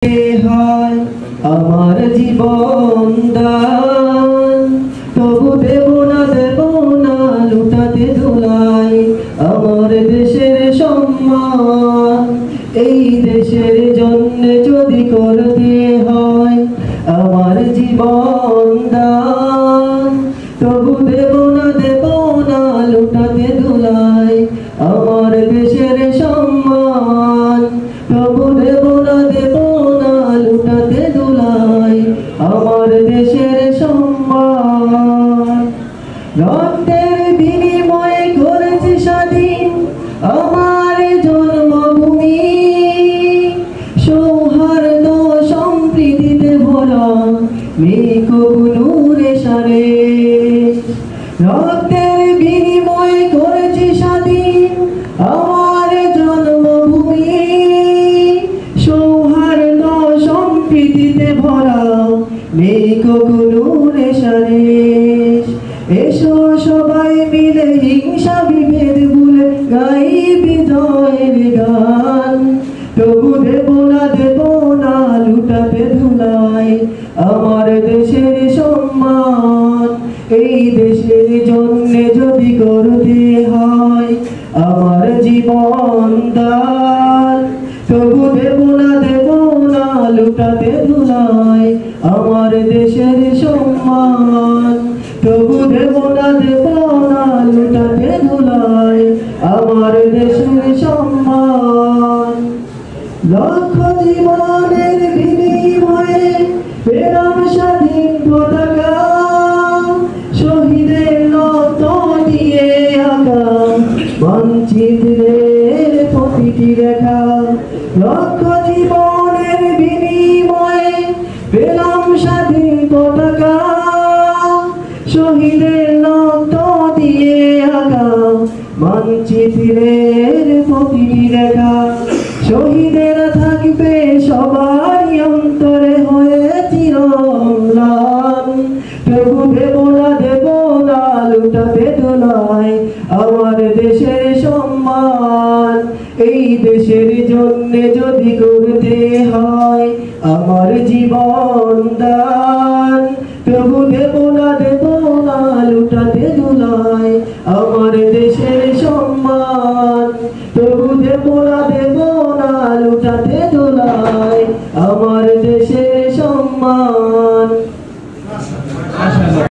হয় আমার জীবন দান, তবু দেব না লুটাতে ধুলাই আমার দেশের সম্মান। এই দেশের জন্য যদি করতে হয় আমার জীবন দান, তবু দেব না লুটাতে ধুলাই আমার দেশের সম্মান। তবু দেব না লুটাতে ধুলাই আমার দেশের সম্মান। রক্তের বিনিময়ে করেছে স্বাধীন আমার জন্মভূমি, সৌহার্দ্য সম্প্রীতিতে ভরা মেঘগুলোরে সারে। রক্তের বিনিময়ে করেছে স্বাধীন আমার জন্মভূমি, সৌহার্দ্য সম্প্রীতিতে ভরা মেঘগুলোরে সারে। এসো সবাই মিলে হিংসা বিভেদ ভুলে গাই বিজয়ের গান, তবু দেব না লুটাতে ধুলাই আমার দেশের সম্মান। এই দেশের জন্য যদি করতে হয় আমার জীবন দান, তবু দেব না লুটাতে ধুলাই আমার দেশের সম্মান। তবু দেব না লুটাতে ধুলাই আমার দেশের সম্মান। লক্ষ জীবনের বিনিময়ে পেলাম স্বাধীন পতাকা, শহীদের রক্ত দিয়ে আঁকা মানচিত্রের প্রতিটি রেখা। লক্ষ জীবনের বিনিময়ে পেলাম স্বাধীন পতাকা, শহীদের রক্ত দিয়ে আঁকা মানচিত্রের প্রতিটি রেখা। শহীদেরা থাকবে সবারই অন্তরে হয়ে চিরম্লান, তবু দেব না লুটাতে ধুলাই আমার দেশের সম্মান। এই দেশের জন্য যদি করতে হয় আমার জীবন দান, তবু দেব